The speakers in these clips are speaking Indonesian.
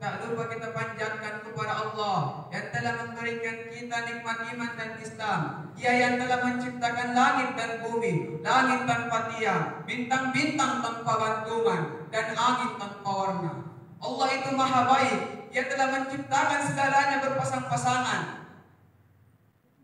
tak lupa kita panjatkan kepada Allah yang telah memberikan kita nikmat iman dan Islam. Dia yang telah menciptakan langit dan bumi, langit tanpa tiang, bintang-bintang tanpa gantungan, dan angin tanpa warna. Allah itu maha baik. Dia telah menciptakan segalanya berpasang-pasangan,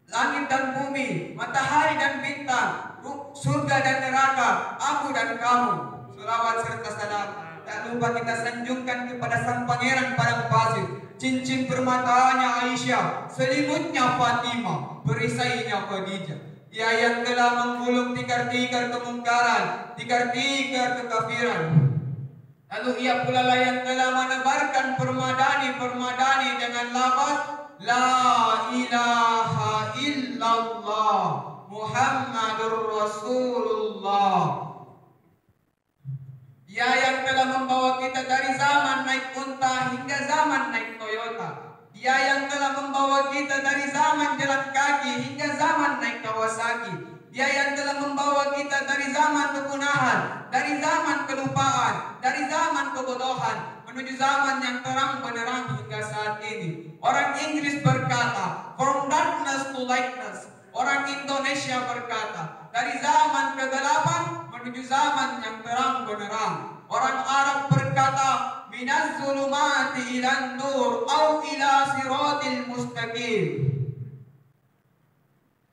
langit dan bumi, matahari dan bintang, surga dan neraka, aku dan kamu. Selawat serta salam tak lupa kita sanjungkan kepada sang pangeran padang pasir, cincin permatanya Aisyah, selimutnya Fatimah, perisainya Khadijah. Dia yang telah menggulung tikar-tikar kemungkaran, tikar-tikar kekafiran. Lalu ia pula lah yang telah menebarkan permadani dengan lafaz La ilaha illallah Muhammadur Rasulullah. Dia yang telah membawa kita dari zaman naik unta hingga zaman naik Toyota. Dia yang telah membawa kita dari zaman jalan kaki hingga zaman naik Kawasaki. Dia yang telah membawa kita dari zaman kepunahan, dari zaman kelupaan, dari zaman kebodohan, menuju zaman yang terang benerang hingga saat ini. Orang Inggris berkata, from darkness to lightness. Orang Indonesia berkata, dari zaman kegelapan menuju zaman yang terang benerang. Orang Arab berkata, minaz zulumati ilan nur au ila siratil mustaqim.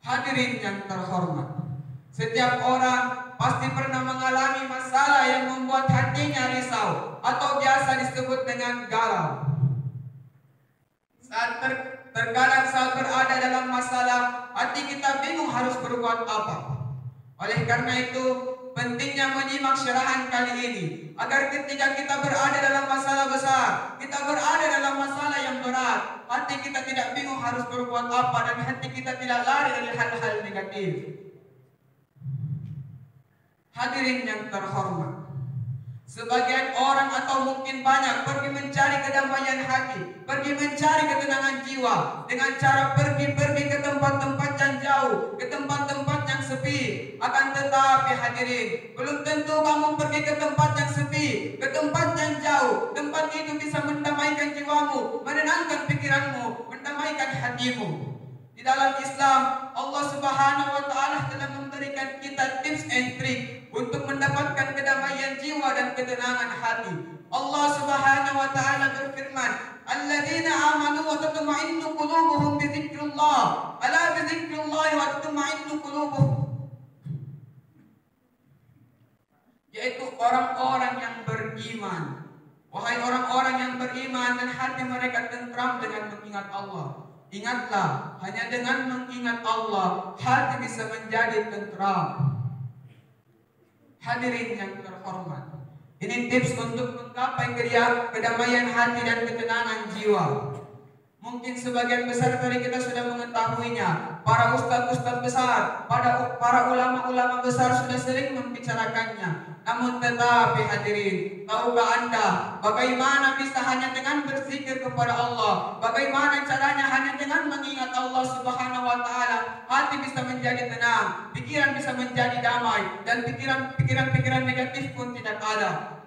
Hadirin yang terhormat, setiap orang pasti pernah mengalami masalah yang membuat hatinya risau atau biasa disebut dengan galau. Terkadang saat berada dalam masalah, hati kita bingung harus berbuat apa. Oleh karena itu, pentingnya menyimak syarahan kali ini, agar ketika kita berada dalam masalah besar, kita berada dalam masalah yang berat, hati kita tidak bingung harus berbuat apa, dan hati kita tidak lari dari hal-hal negatif. Hadirin yang terhormat, sebagian orang atau mungkin banyak pergi mencari kedamaian hati, pergi mencari ketenangan jiwa dengan cara pergi ke tempat-tempat yang jauh, ke tempat-tempat yang sepi. Akan tetapi hadirin, belum tentu kamu pergi ke tempat yang sepi, ke tempat yang jauh. Tempat itu bisa mendamaikan jiwamu, menenangkan pikiranmu, mendamaikan hatimu. Di dalam Islam, Allah Subhanahu wa taala telah memberikan kita tips and trik untuk mendapatkan kedamaian jiwa dan ketenangan hati. Allah Subhanahu wa taala berfirman, "Alladzina amanu wa tatma'innu qulubuhum bi dzikrillah, ala bi dzikrillah wa tatma'innu qulubuhum." Yaitu orang-orang yang beriman. Wahai orang-orang yang beriman dan hati mereka tentram dengan mengingat Allah. Ingatlah, hanya dengan mengingat Allah, hati bisa menjadi tentram. Hadirin yang terhormat, ini tips untuk menggapai kedamaian hati dan ketenangan jiwa. Mungkin sebagian besar dari kita sudah mengetahuinya. Para ustaz-ustaz besar, para ulama-ulama besar sudah sering membicarakannya. Namun tetapi hadirin, tahukah Anda bagaimana bisa hanya dengan berzikir kepada Allah, bagaimana caranya hanya dengan mengingat Allah Subhanahu wa taala, hati bisa menjadi tenang, pikiran bisa menjadi damai, dan pikiran negatif pun tidak ada.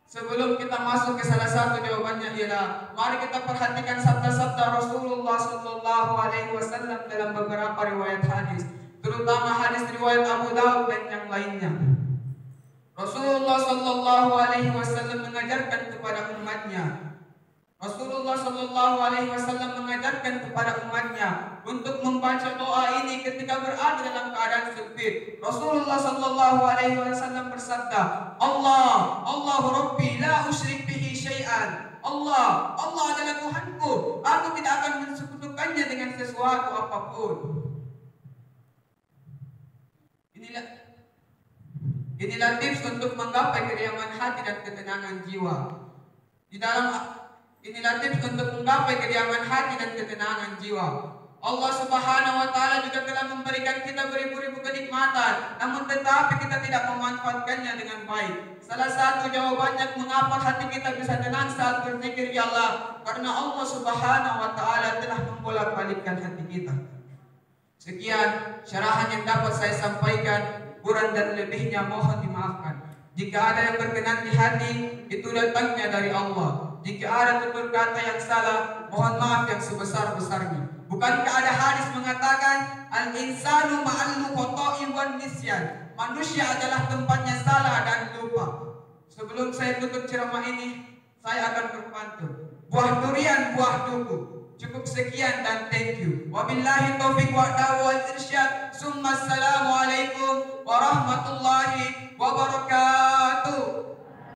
Sebelum kita masuk ke salah satu jawabannya ialah, mari kita perhatikan sabda-sabda Rasulullah Sallallahu Alaihi Wasallam dalam beberapa riwayat hadis, terutama hadis riwayat Abu Daud dan yang lainnya. Rasulullah Sallallahu Alaihi Wasallam mengajarkan kepada umatnya. Rasulullah Sallallahu Alaihi Wasallam mengajarkan kepada umatnya untuk membaca doa ini ketika berada dalam keadaan sempit. Rasulullah Sallallahu Alaihi Wasallam bersabda, Allahu Rabbi la usyrik bihi syai'an. Allah adalah Tuhanku, aku tidak akan mensekutukannya dengan sesuatu apapun. Inilah tips untuk menggapai kediaman hati dan ketenangan jiwa. Inilah tips untuk menggapai kediaman hati dan ketenangan jiwa. Allah Subhanahu wa taala juga telah memberikan kita beribu-ribu kenikmatan, namun tetapi kita tidak memanfaatkannya dengan baik. Salah satu jawabannya mengapa hati kita bisa tenang saat berzikir ya Allah, karena Allah Subhanahu wa taala telah membolak-balikkan hati kita. Sekian syarahan yang dapat saya sampaikan, kurang dan lebihnya mohon dimaafkan. Jika ada yang berkenan di hati, itu datangnya dari Allah. Jika ada tutur kata yang salah, mohon maaf yang sebesar-besarnya. Bukankah ada hadis mengatakan al-insanu ma'al khata'i wan nisyan. Manusia adalah tempatnya salah dan lupa. Sebelum saya tutup ceramah ini, saya akan berpantun. Buah durian, buah duku. Cukup sekian dan thank you. Wabillahi taufiq wa hidayah wal irsyad. Assalamualaikum warahmatullahi wabarakatuh.